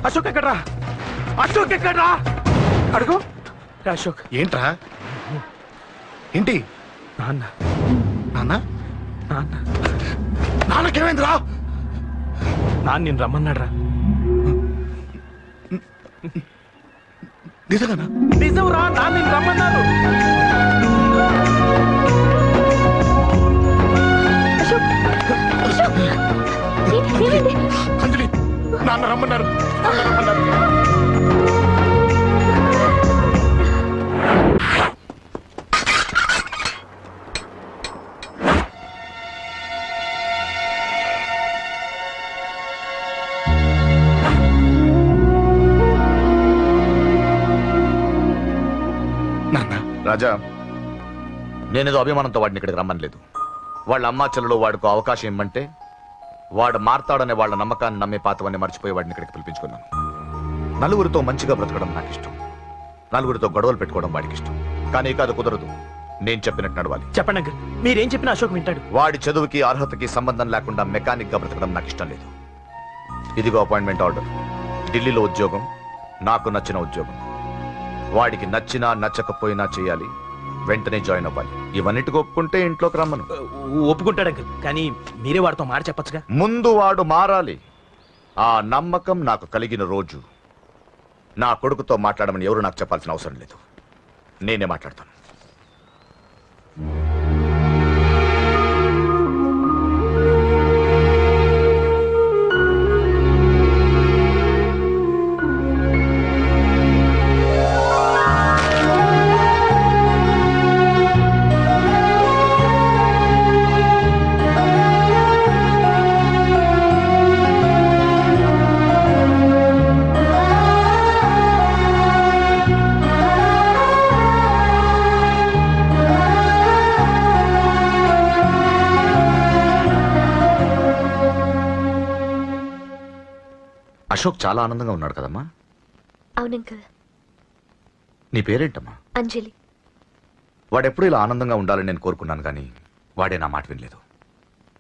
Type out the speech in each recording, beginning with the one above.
అశోక్ ఎక్కడ్రా? అశోక్ ఎక్కడ్రా? అడుగు. అశోక్ ఏంట్రా? ఏంటి? నాన్న నాన్న నాన్న నాన్నకేమైందిరా? నాన్న నేను రమ్మన్నాడ్రా. నిజంగానా? నిజం రా, నాన్న నేను రమ్మన్నాను. అంజలి, నాన్న రమ్మన్నారు. రాజా, నేనేదో అభిమానంతో వాడిని ఇక్కడికి రమ్మనలేదు. వాళ్ళ అమ్మా చెల్లెలు వాడికి అవకాశం ఇమ్మంటే వాడు మారతాడనే వాళ్ళ నమ్మకాన్ని నమ్మే పాతవన్నీ మర్చిపోయి వాడిని ఇక్కడికి పిలిపించుకున్నాను. నలుగురితో మంచిగా బ్రతకడం నాకు ఇష్టం, నలుగురితో గొడవలు పెట్టుకోవడం వాడికి ఇష్టం. కానీ కాదు, కుదరదు. నేను చెప్పినట్టు నడవాలి. చెప్పండి అంకుల్, మీరేం చెప్పినా అశోక్ వింటాడు. వాడి చదువుకి అర్హతకి సంబంధం లేకుండా మెకానిక్ గా బ్రతకడం నాకు ఇష్టం లేదు. ఇదిగో అపాయింట్మెంట్ ఆర్డర్. ఢిల్లీలో ఉద్యోగం, నాకు నచ్చిన ఉద్యోగం. వాడికి నచ్చినా నచ్చకపోయినా చేయాలి, వెంటనే జాయిన్ అవ్వాలి. ఇవన్నిటికి ఒప్పుకుంటే ఇంట్లోకి రమ్మను. ఒప్పుకుంటాడు అంకుల్, కానీ మీరే వాడితో మాట చెప్పచ్చుగా. ముందు వాడు మారాలి. ఆ నమ్మకం నాకు కలిగిన రోజు నా కొడుకుతో మాట్లాడమని ఎవరు నాకు చెప్పాల్సిన అవసరం లేదు, నేనే మాట్లాడతాను. అశోక్ చాలా ఆనందంగా ఉన్నాడు కదమ్మా? అవునంకల్. నీ పేరేంటమ్మా? అంజలి. వాడెప్పుడు ఇలా ఆనందంగా ఉండాలని నేను కోరుకున్నాను, కానీ వాడే నా మాట వినలేదు.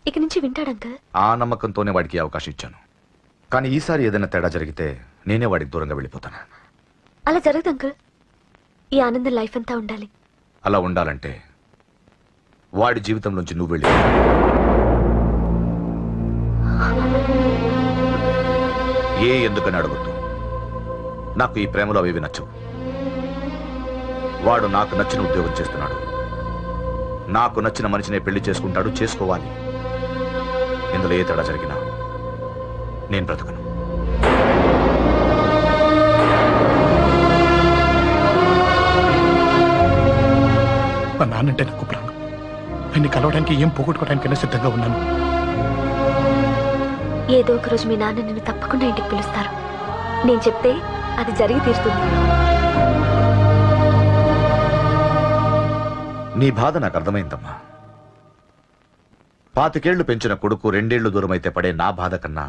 ఇక నుంచి వింటాడంకల్. ఆ నమ్మకంతోనే వాడికి అవకాశం ఇచ్చాను. కానీ ఈసారి ఏదైనా తేడా జరిగితే నేనే వాడికి దూరంగా వెళ్ళిపోతాను. అలా జరగదు అంకల్. ఈ ఆనందం లైఫ్ అంతా ఉండాలి. అలా ఉండాలంటే వాడి జీవితంలోంచి నువ్వు వెళ్ళి. ఎందుకని అడగొద్దు. నాకు ఈ ప్రేమలో అవి నచ్చవు. వాడు నాకు నచ్చిన ఉద్యోగం చేస్తున్నాడు, నాకు నచ్చిన మనిషినే పెళ్లి చేసుకుంటాడు, చేసుకోవాలి. ఇందులో ఏ తేడా జరిగినా నేను బ్రతకను. మా నాన్నంటే నాకు ప్రాణం. ఆయన్ని కలవడానికి ఏం పోగొట్టుకోవడానికైనా సిద్ధంగా ఉన్నాను. ఏదో ఒక రోజు మీ నాన్న నిన్ను తప్పకుండా ఇంటికి పిలుస్తారు. నేను చెప్తే అది జరిగి తీరుతుంది. నీ బాధ నాకు అర్థమైందమ్మా. 25 ఏళ్లు పెంచిన కొడుకు 2 ఏళ్లు దూరం అయితే పడే నా బాధ కన్నా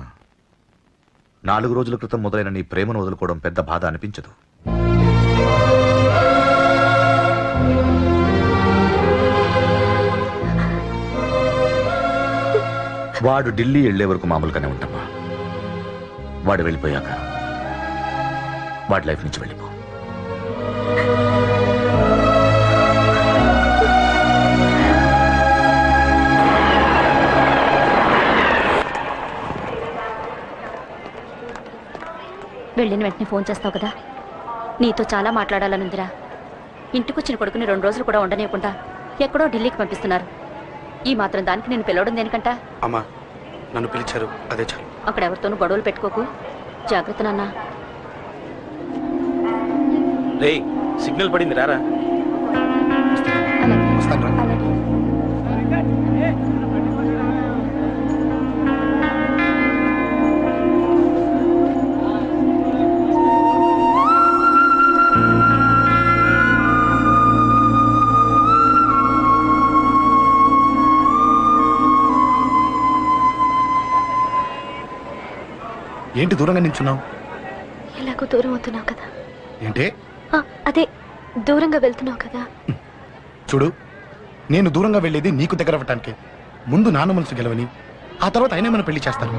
4 రోజుల క్రితం మొదలైన నీ ప్రేమను వదులుకోవడం పెద్ద బాధ అనిపించదు. వాడు ఢిల్లీ వెళ్లే వరకు మామూలుగానే ఉంటామా. వాడు వెళ్ళిపోయాక వాడి లైఫ్ నుంచి వెళ్ళిపో. వెళ్ళిన వెంటనే ఫోన్ చేస్తావు కదా. నీతో చాలా మాట్లాడాలనుందిరా. ఇంటికొచ్చిన కొడుకుని 2 రోజులు కూడా ఉండనివ్వకుండా ఎక్కడో ఢిల్లీకి పంపిస్తున్నారు. ఈ మాత్రం దానికి నేను పిలవడం దేనికంట? అమ్మా, నన్ను పిలిచారు, అదే చాలు. అక్కడ ఎవరితోనూ గొడవలు పెట్టుకోకు. జాగ్రత్త నాన్న. రే, సిగ్నల్ పడింది, రారా. ఏంటి దూరంగా నిల్చున్నావు? ఎలాగో దూరం అవుతున్నావు కదా. ఏంటి? అదే దూరంగా వెళ్తున్నావు కదా. చూడు, నేను దూరంగా వెళ్ళేది నీకు దగ్గర అవ్వటానికి. ముందు నాన్న మనసు గెలవని, ఆ తర్వాత అయినా మనం పెళ్లి చేస్తారు.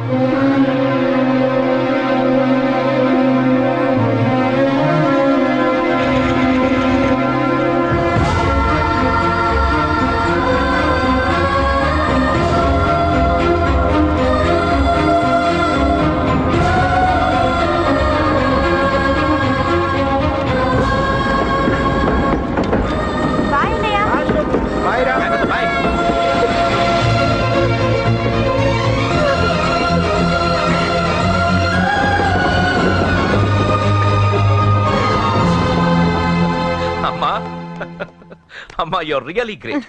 అమ్మా యూర్ రియలీ గ్రేట్.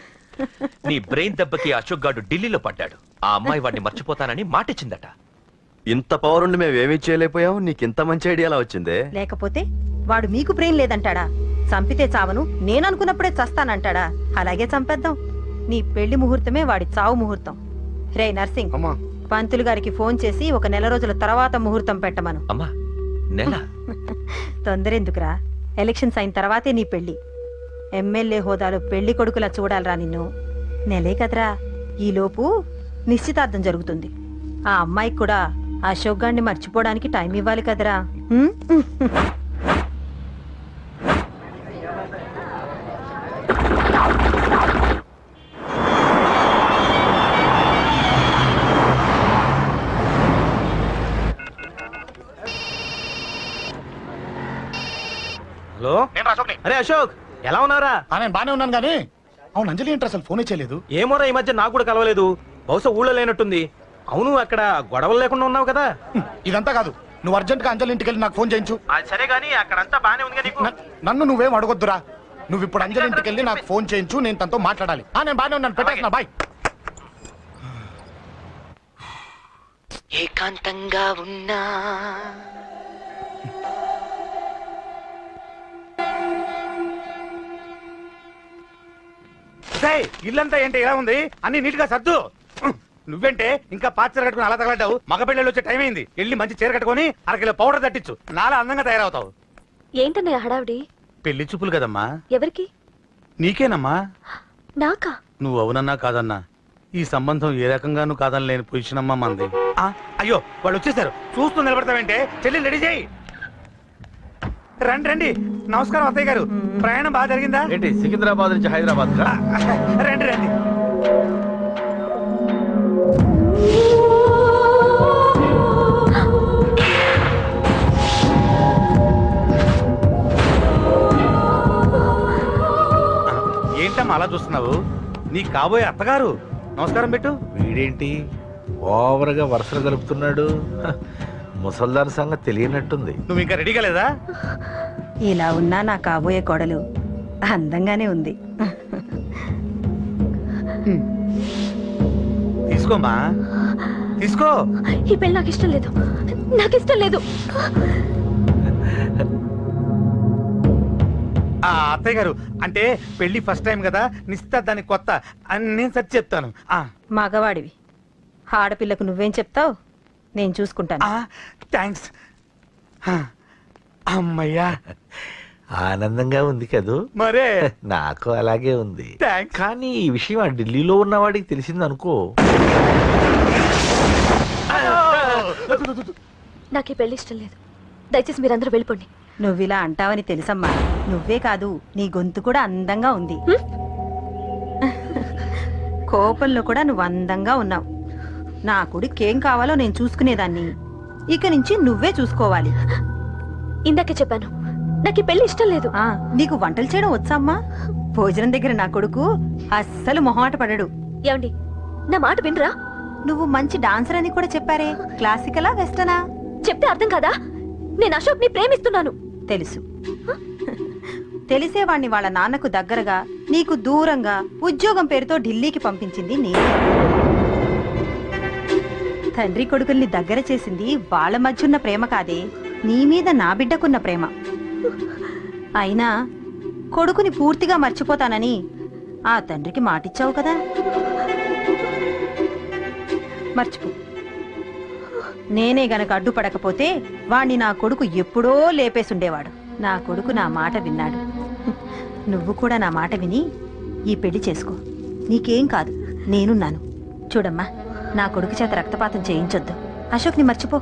నీ బ్రెయిన్ దెబ్బకి అశోక్ గాడు ఢిల్లీలో పడ్డాడు. ఆ అమ్మాయి వాడిని మర్చిపోతానని మాటిచ్చిందట. ఇంత పవర్ ఉండి మేమేమీ చేయలేకపోయావు, నీకింత మంచి ఐడియా ఎలా వచ్చిందే? లేకపోతే వాడు మీకు బ్రెయిన్ లేదంటాడా? చంపితే చావను, నేననుకున్నప్పుడే చస్తానంటాడా? అలాగే చంపేద్దాం. నీ పెళ్లి ముహూర్తమే వాడి చావు ముహూర్తం. రే నర్సింగ్, పంతులు గారికి ఫోన్ చేసి ఒక నెల రోజుల తర్వాత ముహూర్తం పెట్టమను. అమ్మా నెల? తొందరెందుకురా, ఎలక్షన్స్ అయిన తర్వాతే నీ పెళ్లి. ఎమ్మెల్యే హోదాలో పెళ్లి కొడుకులా చూడాలరా నిన్ను. నెలే కదరా, ఈలోపు నిశ్చితార్థం జరుగుతుంది. ఆ అమ్మాయికి కూడా అశోక్ గారిని మర్చిపోవడానికి టైం ఇవ్వాలి కదరా. హలో, అరే అశోక్, ఎలా ఉన్నారా? నేను బానే ఉన్నాను కానీ అవును అంజలి ఏంటి అసలు ఫోనే చేయలేదు? ఏమోరా, ఈ మధ్య నాకు కూడా కలవలేదు. బహుశా ఊళ్ళో లేనట్టుంది. అవును, అక్కడ గొడవలు లేకుండా ఉన్నావు కదా? ఇదంతా కాదు, నువ్వు అర్జెంట్ గా అంజలి ఇంటికి వెళ్ళి నాకు ఫోన్ చేయించు. సరే గానీ అక్కడంతా బానే ఉంది కదా? నన్ను నువ్వేం అడగొద్దురా. నువ్వు ఇప్పుడు అంజలి ఇంటికి వెళ్ళి నాకు ఫోన్ చేయించు, నేను తనతో మాట్లాడాలి. నేను బానే ఉన్నాను, పెట్టేస్తున్నా, బాయ్. ఏకాంతంగా ఉన్నా ఇల్లంతా ఏంటి ఇలా ఉంది? అన్ని నీట్ గా సర్దు. నువ్వేంటే ఇంకా పాత చీర కట్టుకుని అలా తగలడ్డావు? మగ పిల్లలు వచ్చే టైం అయింది. వెళ్ళి మంచి చీర కట్టుకుని అరకిలో పౌడర్ తట్టించు, నాలా అందంగా తయారవుతావు. ఏంటన్నయ్య హడావిడి? పెళ్లి చూపులు కదమ్మా. ఎవరికి? నీకేనమ్మా. నాకా? నువ్వు అవునన్నా కాదన్నా, ఈ సంబంధం ఏ రకంగానూ కాదని లేని పొజిషన్ అమ్మా మంది. అయ్యో వాళ్ళు వచ్చేసారు, చూస్తూ నిలబడతావేంటే? చెల్లి రెడీ చేయి. రండి రండి. నమస్కారం అత్తయ్య గారు, ప్రయాణం బాగా జరిగిందా? ఏంటి సికింద్రాబాద్ నుంచి హైదరాబాద్? రండి రండి. ఏంటమ్మా అలా చూస్తున్నావు? నీ కాబోయే అత్తగారు. నమస్కారం పెట్టు. వీడేంటి ఓవర్గా వరుసలు కలుపుతున్నాడు? ముసల్దాన్ సంగతి తెలియనట్టుంది. నువ్వు ఇంకా రెడీగా లేదా? ఇలా ఉన్నా నా కాబోయే కోడలు అందంగానే ఉంది. తీసుకోమ్మా, తీసుకో. ఈ పెళ్లి నాకు ఇష్టం లేదు, నాకు ఇష్టం లేదు. అత్తయ్య గారు, అంటే పెళ్లి ఫస్ట్ టైం కదా, నిశ్చితార్థానికి కొత్త అని నేను సరి చెప్తాను. మగవాడివి, ఆడపిల్లకు నువ్వేం చెప్తావు? నేను చూసుకుంటాను. థ్యాంక్స్. అమ్మయ్యా, ఆనందంగా ఉంది కదూ? మరే నాకు అలాగే ఉంది. కానీ ఈ విషయం ఆ ఢిల్లీలో ఉన్నవాడికి తెలిసింది అనుకో. నాకు ఈ పెళ్లి ఇష్టం లేదు, దయచేసి మీరందరూ వెళ్ళిపోండి. నువ్విలా అంటావని తెలుసమ్మా. నువ్వే కాదు, నీ గొంతు కూడా అందంగా ఉంది. కోపంలో కూడా నువ్వు అందంగా ఉన్నావు. నా కొడుకేం కావాలో నేను చూసుకునేదాన్ని, ఇక నుంచి నువ్వే చూసుకోవాలి. ఇందాకే చెప్పాను, నాకు ఈ పెళ్లి ఇష్టం లేదు. నీకు వంటలు చేయడం వచ్చామ్మా? భోజనం దగ్గర నా కొడుకు అస్సలు మొహమాట పడడు. ఏమండి, నా మాట వినరా? నువ్వు మంచి డాన్సర్ అని కూడా చెప్పారే, క్లాసికలా వెస్టర్నా? చెప్తే అర్థం కాదా? నేను అశోక్ ని ప్రేమిస్తున్నాను. తెలుసు. తెలిసేవాణ్ణి వాళ్ళ నాన్నకు దగ్గరగా, నీకు దూరంగా ఉద్యోగం పేరుతో ఢిల్లీకి పంపించింది నేను. తండ్రి కొడుకుల్ని దగ్గర చేసింది వాళ్ళ మధ్యున్న ప్రేమ కాదే, నీ మీద నా బిడ్డకున్న ప్రేమ. అయినా కొడుకుని పూర్తిగా మర్చిపోతానని ఆ తండ్రికి మాటిచ్చావు కదా, మర్చిపో. నేనే గనక అడ్డుపడకపోతే వాణ్ణి నా కొడుకు ఎప్పుడో లేపేసుండేవాడు. నా కొడుకు నా మాట విన్నాడు. నువ్వు కూడా నా మాట విని ఈ పెళ్లి చేసుకో. నీకేం కాదు, నేనున్నాను. చూడమ్మా, నా కొడుకు చేత రక్తపాతం చేయించొద్దు. అశోక్ని మర్చిపో.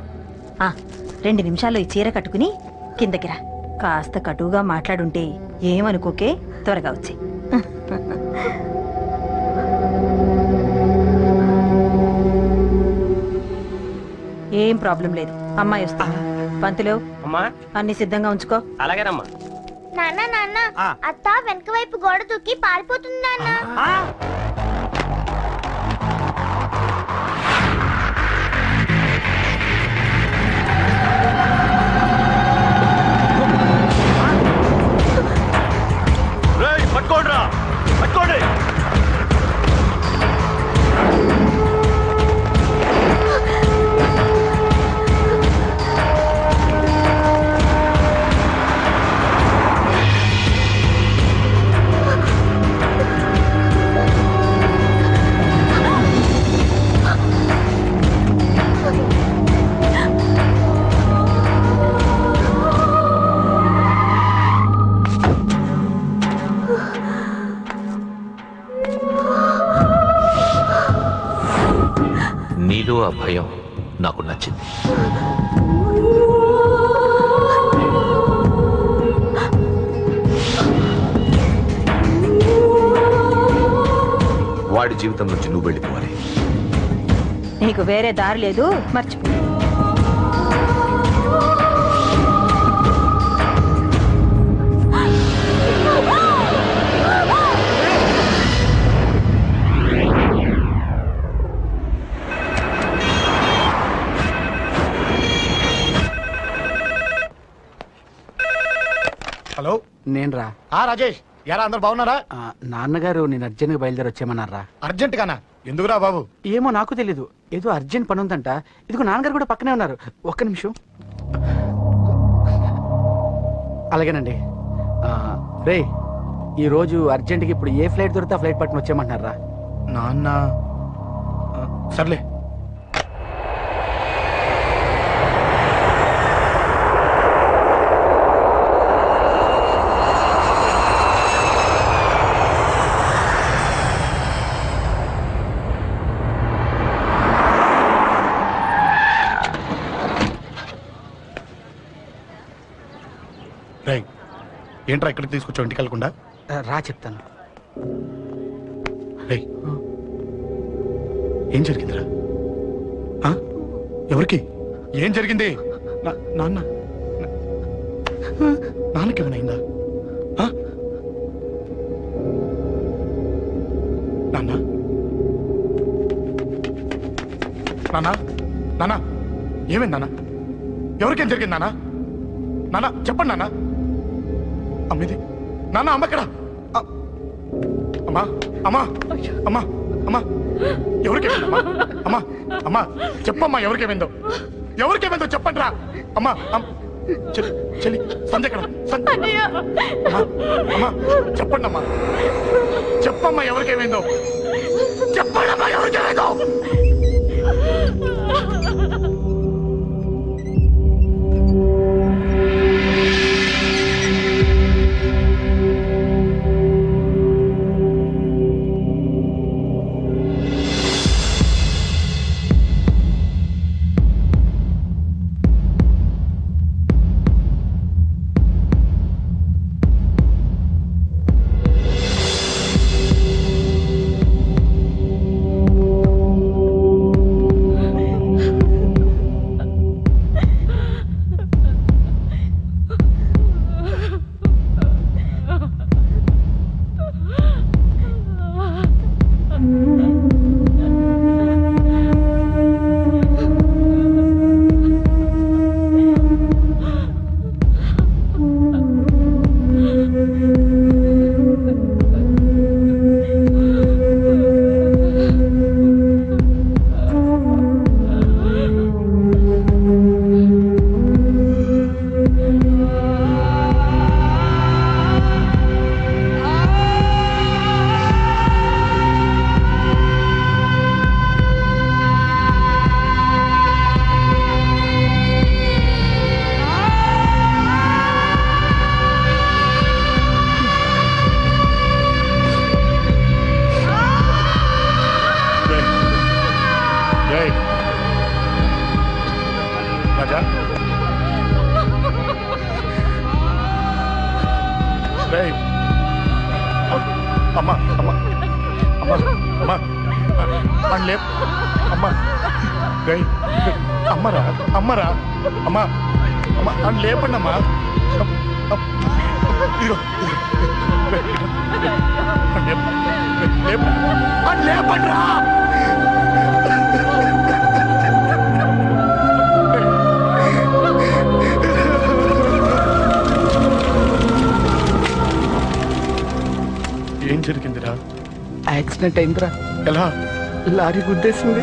2 నిమిషాల్లో ఈ చీర కట్టుకుని కిందకి రా. కాస్త కటువుగా మాట్లాడుంటే ఏమనుకోకే, త్వరగా వచ్చి. ఏం ప్రాబ్లం లేదు, అమ్మాయి వస్తా. పంతులు, అన్ని సిద్ధంగా ఉంచుకో. అలాగేనమ్మా. నాన్న నాన్న, అత్త వెనక వైపు గోడ దూకి పారిపోతుంది నాన్న. పట్టుకోండ్రా. పట్టుకోండి. నీలో ఆ భయం నాకు నచ్చింది. వాడి జీవితం నుంచి నువ్వు వెళ్ళిపోవాలి. నీకు వేరే దారి లేదు, మర్చిపో. హలో, నేను రా. రాజేష్, ఎలా అందరు బాగున్నారా? నాన్నగారు నేను అర్జెంట్గా బయలుదేరి వచ్చేయమన్నారా? అర్జెంట్ గానా? ఎందుకురా బాబు? ఏమో నాకు తెలీదు, ఏదో అర్జెంట్ పని ఉందంట. ఇదిగో నాన్నగారు కూడా పక్కనే ఉన్నారు. ఒక్క నిమిషం. అలాగేనండి. రే, ఈ రోజు అర్జెంట్కి ఇప్పుడు ఏ ఫ్లైట్ దొరికితే ఆ ఫ్లైట్ పట్టుకుని వచ్చేయమంటున్నారా? నాన్న సర్లే. రైట్, ఏంట్రా ఇక్కడికి తీసుకొచ్చావు ఇంటికి వెళ్ళకుండా? రా చెప్తాను. రేయ్, ఏం జరిగిందిరా? ఎవరికి ఏం జరిగింది? నాన్నకేమైనా నాన్న? నాన్న, నాన్న ఏమైంది నాన్న? ఎవరికేం జరిగింది నాన్న? నాన్న చెప్పండి నాన్న. అమ్మిది నాన్న, అమ్మక్కడ. అమ్మా, అమ్మా, అమ్మా, అమ్మా, ఎవరికేమైందమ్మా? అమ్మా, అమ్మా చెప్పమ్మా, ఎవరికేమైందో? ఎవరికేమైందో చెప్పండి రా. అమ్మా, చెల్లి సంజయ్ ఎక్కడ? అమ్మా చెప్పండి అమ్మా, చెప్పమ్మా ఎవరికేమైందో? చెప్పండి అమ్మా ఎవరికేమైందో? అమ్మా, అమ్మా, అమ్మా, అమ్మా, పండ్లే అమ్మా, అమ్మరా, అమ్మరా, అమ్మా, అమ్మా అని లేపండి అమ్మా. ఇదిగో లేపండి రా. ఏం జరిగిందిరా? యాక్సిడెంట్ అయిందిరా. ఎలా? లారీ గుద్దేసింది.